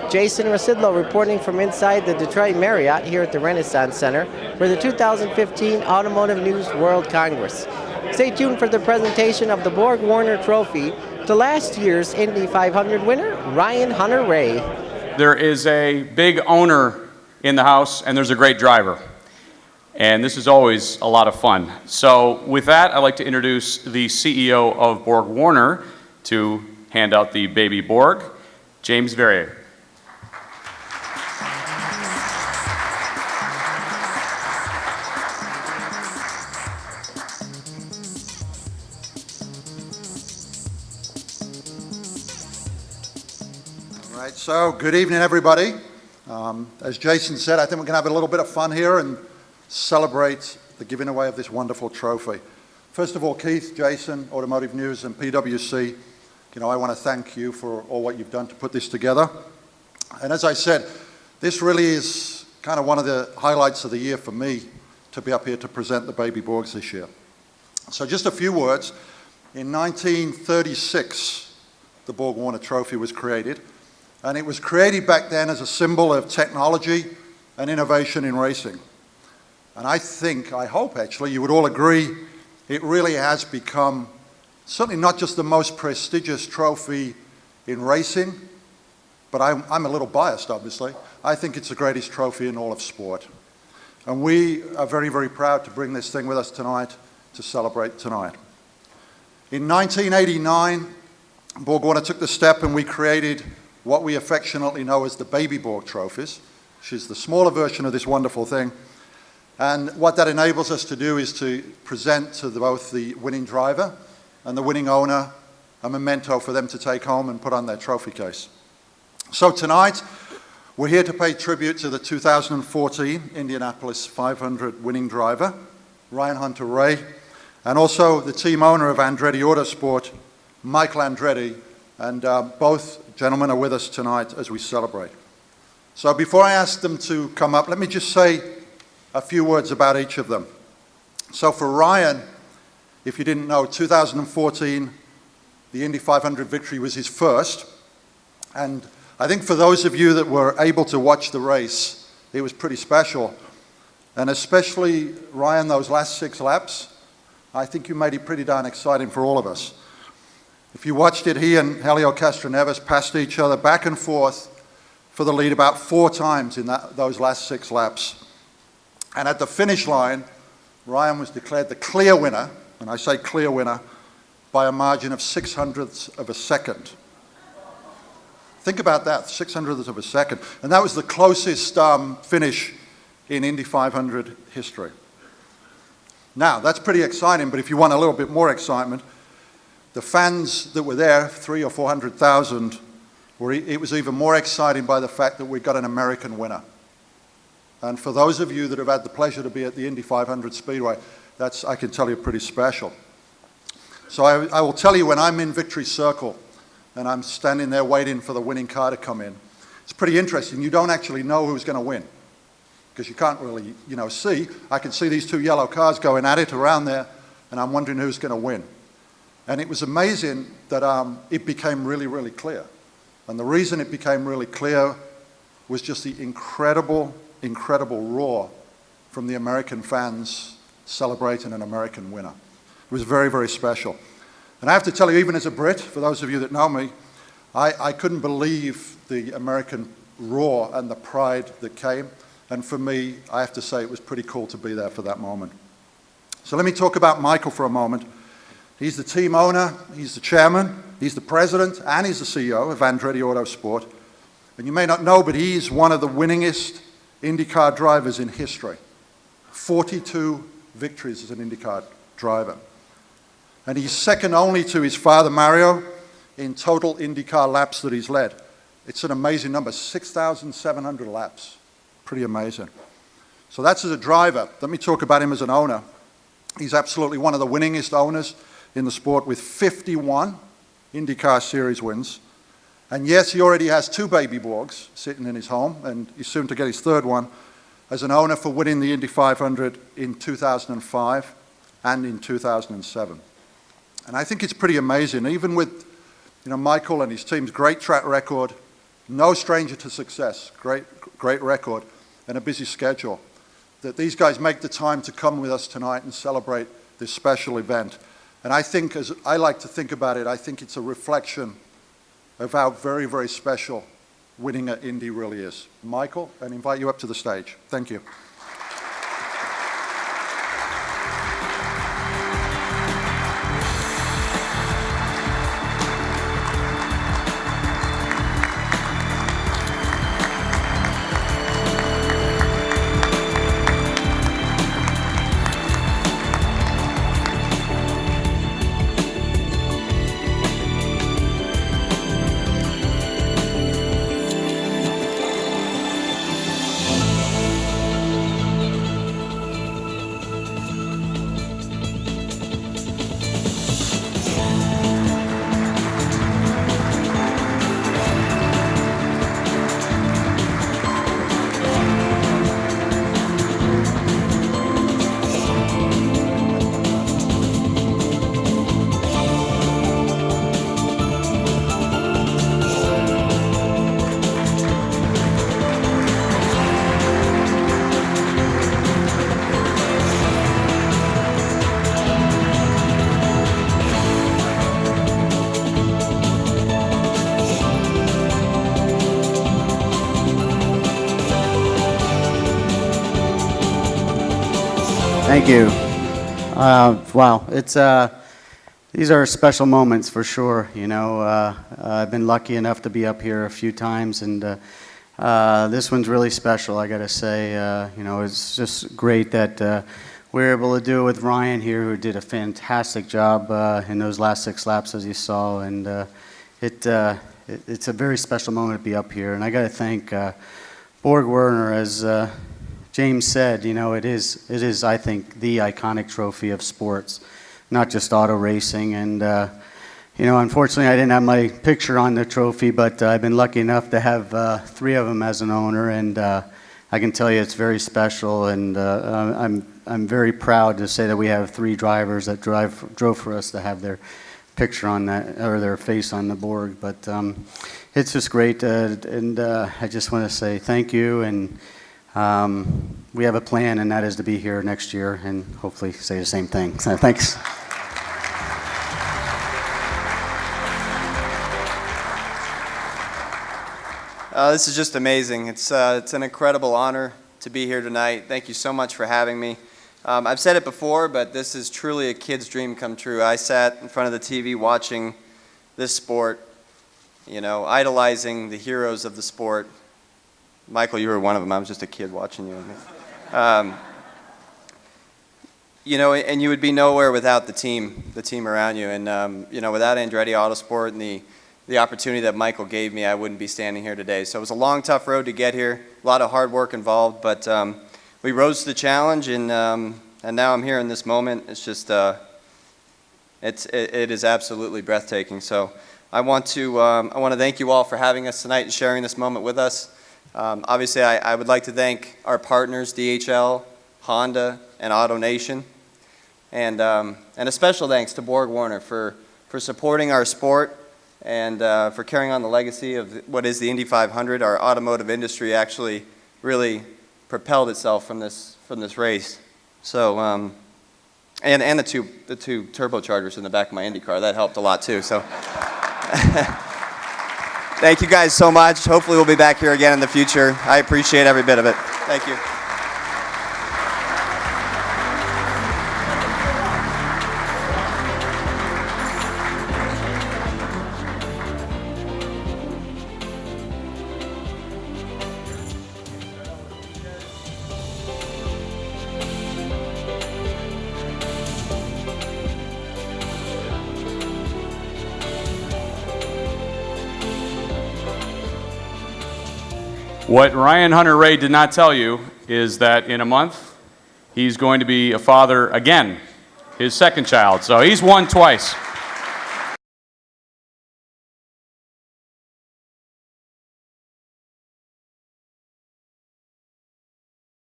Jason Rzucidlo reporting from inside the Detroit Marriott here at the Renaissance Center for the 2015 Automotive News World Congress. Stay tuned for the presentation of the Borg-Warner Trophy to last year's Indy 500 winner, Ryan Hunter-Reay. There is a big owner in the house, and there's a great driver. And this is always a lot of fun. So with that, I'd like to introduce the CEO of Borg-Warner to hand out the Baby Borg, James Verrier. All right, so good evening, everybody. As Jason said, I think we're going to have a little bit of fun here and celebrate the giving away of this wonderful trophy. First of all, Keith, Jason, Automotive News, and PwC, I want to thank you for all what you've done to put this together. And as I said, this really is kind of one of the highlights of the year for me to be up here to present the Baby Borgs this year. So just a few words. In 1936, the Borg-Warner Trophy was created. And it was created back then as a symbol of technology and innovation in racing. And I hope actually, you would all agree, it really has become certainly not just the most prestigious trophy in racing, but I'm a little biased, obviously. I think it's the greatest trophy in all of sport. And we are very, very proud to bring this thing with us tonight to celebrate tonight. In 1989, Borg-Warner took the step and we created what we affectionately know as the Baby Borg trophies, which is the smaller version of this wonderful thing. And what that enables us to do is to present to both the winning driver and the winning owner a memento for them to take home and put on their trophy case. So tonight, we're here to pay tribute to the 2014 Indianapolis 500 winning driver, Ryan Hunter-Reay, and also the team owner of Andretti Autosport, Michael Andretti, and both gentlemen are with us tonight as we celebrate. So before I ask them to come up, let me just say a few words about each of them. So for Ryan, if you didn't know, 2014, the Indy 500 victory was his first. And I think for those of you that were able to watch the race, it was pretty special. And especially, Ryan, those last 6 laps, I think you made it pretty darn exciting for all of us. If you watched it, he and Helio Castroneves passed each other back and forth for the lead about 4 times in those last 6 laps. And at the finish line, Ryan was declared the clear winner, and I say clear winner, by a margin of 600ths of a second. Think about that, 600ths of a second. And that was the closest finish in Indy 500 history. Now, that's pretty exciting, but if you want a little bit more excitement, the fans that were there, 300,000 or 400,000, it was even more exciting by the fact that we got an American winner. And for those of you that have had the pleasure to be at the Indy 500 Speedway, that's, I can tell you, pretty special. So I will tell you, when I'm in Victory Circle and I'm standing there waiting for the winning car to come in, it's pretty interesting. You don't actually know who's going to win because you can't really, see. I can see these 2 yellow cars going at it around there, and I'm wondering who's going to win. And it was amazing that it became really, really clear. And the reason it became really clear was just the incredible roar from the American fans celebrating an American winner. It was very, very special. And I have to tell you, even as a Brit, for those of you that know me, I couldn't believe the American roar and the pride that came. And for me, I have to say, it was pretty cool to be there for that moment. So let me talk about Michael for a moment. He's the team owner, he's the chairman, he's the president, and he's the CEO of Andretti Autosport. And you may not know, but he's one of the winningest IndyCar drivers in history. 42 victories as an IndyCar driver. And he's second only to his father, Mario, in total IndyCar laps that he's led. It's an amazing number, 6,700 laps. Pretty amazing. So that's as a driver. Let me talk about him as an owner. He's absolutely one of the winningest owners in the sport with 51 IndyCar Series wins. And yes, he already has 2 Baby Borgs sitting in his home, and he's soon to get his 3rd one as an owner for winning the Indy 500 in 2005 and in 2007. And I think it's pretty amazing, even with Michael and his team's great track record, no stranger to success, great record, and a busy schedule, that these guys make the time to come with us tonight and celebrate this special event. And I think, as I like to think about it, I think it's a reflection of how very, very special winning at Indy really is. Michael, I invite you up to the stage. Thank you. Thank you. Wow, these are special moments for sure. You know, I've been lucky enough to be up here a few times, and this one's really special, I gotta say. You know, it's just great that we were able to do it with Ryan here, who did a fantastic job in those last 6 laps, as you saw, and it's a very special moment to be up here. And I gotta thank Borg-Warner, as James said. You know, it is, I think, the iconic trophy of sports, not just auto racing. And, you know, unfortunately, I didn't have my picture on the trophy, but I've been lucky enough to have 3 of them as an owner, and I can tell you it's very special, and I'm very proud to say that we have 3 drivers that drove for us to have their picture on that, or their face on the Borg. But it's just great, and I just want to say thank you, and we have a plan, and that is to be here next year and hopefully say the same thing. So thanks. This is just amazing. It's an incredible honor to be here tonight. Thank you so much for having me. I've said it before, but this is truly a kid's dream come true. I sat in front of the TV watching this sport, you know, idolizing the heroes of the sport. Michael, you were one of them. I was just a kid watching you. You know, and you would be nowhere without the team around you. And, you know, without Andretti Autosport and the opportunity that Michael gave me, I wouldn't be standing here today. So it was a long, tough road to get here. A lot of hard work involved, but we rose to the challenge, and now I'm here in this moment. It's just, it is absolutely breathtaking. So I want to thank you all for having us tonight and sharing this moment with us. Obviously, I would like to thank our partners, DHL, Honda, and AutoNation, and a special thanks to Borg-Warner for supporting our sport and for carrying on the legacy of what is the Indy 500. Our automotive industry actually really propelled itself from this race. So, and the two turbochargers in the back of my Indy car, that helped a lot too. So. Thank you guys so much. Hopefully we'll be back here again in the future. I appreciate every bit of it. Thank you. What Ryan Hunter-Reay did not tell you is that in a month, he's going to be a father again, his second child. So he's won twice.